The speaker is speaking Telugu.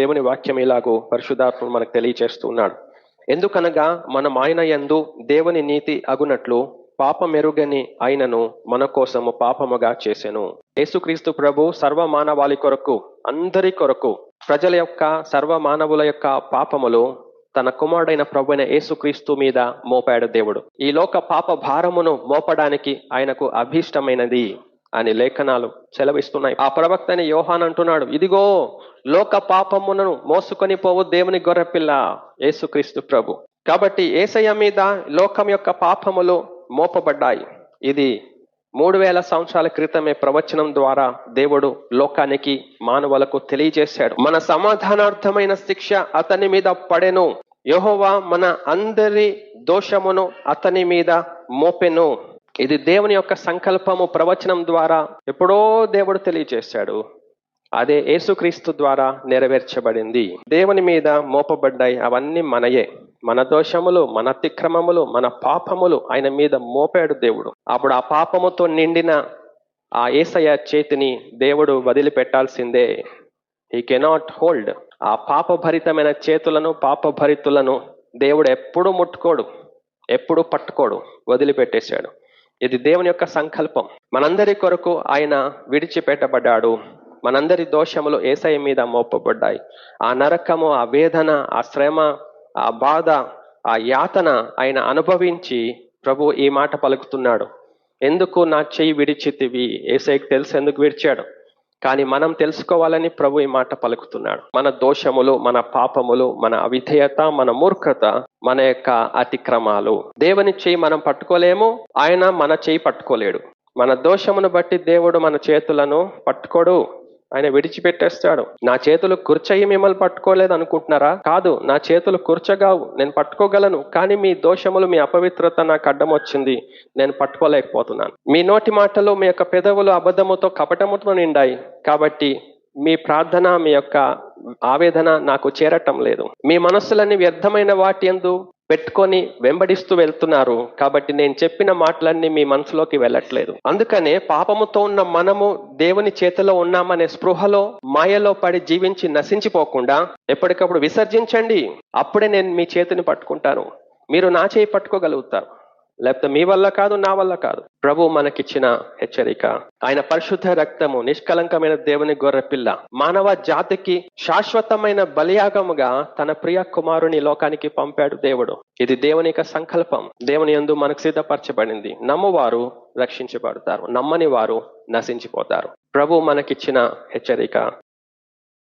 దేవుని వాక్యం ఇలాగూ పరిశుద్ధాత్ముడు మనకు తెలియచేస్తున్నాడు. ఎందుకనగా మనం ఆయన యందు దేవుని నీతి అగునట్లు పాపమెరుగని ఆయనను మన కోసము పాపముగా చేసెను. యేసుక్రీస్తు ప్రభు సర్వ మానవాళి కొరకు, అందరి కొరకు, ప్రజల యొక్క సర్వ మానవుల యొక్క పాపములు తన కుమారుడైన ప్రభు అయిన యేసుక్రీస్తు మీద మోపాడు దేవుడు. ఈ లోక పాప భారమును మోపడానికి ఆయనకు అభీష్టమైనది అని లేఖనాలు సెలవిస్తున్నాయి. ఆ ప్రవక్త అయిన యోహాన్ అంటున్నాడు, ఇదిగో లోక పాపమును మోసుకొని పోవు దేవుని గొర్రెపిల్ల యేసుక్రీస్తు ప్రభు. కాబట్టి యేసయ్య మీద లోకం యొక్క పాపములు మోపబడ్డాయి. ఇది 3000 సంవత్సరాల క్రితమే ప్రవచనం ద్వారా దేవుడు లోకానికి, మానవులకు తెలియజేశాడు. మన సమాధానార్థమైన శిక్ష అతని మీద పడెను, యెహోవా మన అందరి దోషమును అతని మీద మోపెను. ఇది దేవుని యొక్క సంకల్పము ప్రవచనం ద్వారా ఎప్పుడో దేవుడు తెలియజేశాడు. అదే యేసుక్రీస్తు ద్వారా నెరవేర్చబడింది. దేవుని మీద మోపబడ్డాయి అవన్నీ మనయే. మన దోషములు, మన అతిక్రమములు, మన పాపములు ఆయన మీద మోపాడు దేవుడు. అప్పుడు ఆ పాపముతో నిండిన ఆ యేసయ్య చేతిని దేవుడు వదిలిపెట్టాల్సిందే. He cannot hold. ఆ పాపభరితమైన చేతులను, పాపభరితులను దేవుడు ఎప్పుడు ముట్టుకోడు, ఎప్పుడు పట్టుకోడు, వదిలిపెట్టేశాడు. ఇది దేవుని యొక్క సంకల్పం. మనందరి కొరకు ఆయన విడిచిపెట్టబడ్డాడు. మనందరి దోషములు యేసయ్య మీద మోపబడ్డాయి. ఆ నరకము, ఆ వేదన, ఆ శ్రమ, ఆ బాధ, ఆ యాతన ఆయన అనుభవించి ప్రభు ఈ మాట పలుకుతున్నాడు, ఎందుకు నా చెయ్యి విడిచితివి? యేసయ్యకి తెలుసు ఎందుకు విడిచాడు, కానీ మనం తెలుసుకోవాలని ప్రభు ఈ మాట పలుకుతున్నాడు. మన దోషములు, మన పాపములు, మన అవిధేయత, మన మూర్ఖత, మన యొక్క అతిక్రమాలు, దేవుని చెయ్యి మనం పట్టుకోలేము, ఆయన మన చెయ్యి పట్టుకోలేడు. మన దోషమును బట్టి దేవుడు మన చేతులను పట్టుకోడు, ఆయన విడిచిపెట్టేస్తాడు. నా చేతులు కూర్చయి మిమ్మల్ని పట్టుకోలేదు అనుకుంటున్నారా? కాదు, నా చేతులు కూర్చగావు, నేను పట్టుకోగలను, కానీ మీ దోషములు, మీ అపవిత్రత నాకు అడ్డం వచ్చింది, నేను పట్టుకోలేకపోతున్నాను. మీ నోటి మాటలు, మీ యొక్క పెదవులు అబద్ధముతో, కపటముతో నిండాయి, కాబట్టి మీ ప్రార్థన, మీ యొక్క ఆవేదన నాకు చేరటం లేదు. మీ మనస్సులన్నీ వ్యర్థమైన వాటి యందు పెట్టుకొని వెంబడిస్తూ వెళ్తున్నారు, కాబట్టి నేను చెప్పిన మాటలన్నీ మీ మనసులోకి వెళ్ళట్లేదు. అందుకనే పాపముతో ఉన్న మనము దేవుని చేతిలో ఉన్నామనే స్పృహలో, మాయలో పడి జీవించి నశించిపోకుండా ఎప్పటికప్పుడు విసర్జించండి. అప్పుడే నేను మీ చేతిని పట్టుకుంటాను, మీరు నా చేయి పట్టుకోగలుగుతారు. లేకపోతే మీ వల్ల కాదు, నా వల్ల కాదు. ప్రభు మనకిచ్చిన హెచ్చరిక. ఆయన పరిశుద్ధ రక్తము, నిష్కలంకమైన దేవుని గొర్రెపిల్ల, మానవ జాతికి శాశ్వతమైన బలియాగముగా తన ప్రియ కుమారుని లోకానికి పంపాడు దేవుడు. ఇది దేవుని యొక్క సంకల్పం. దేవుని యందు మనకు సిద్ధపరచబడింది. నమ్మువారు రక్షించబడతారు, నమ్మని వారు నశించిపోతారు. ప్రభు మనకిచ్చిన హెచ్చరిక.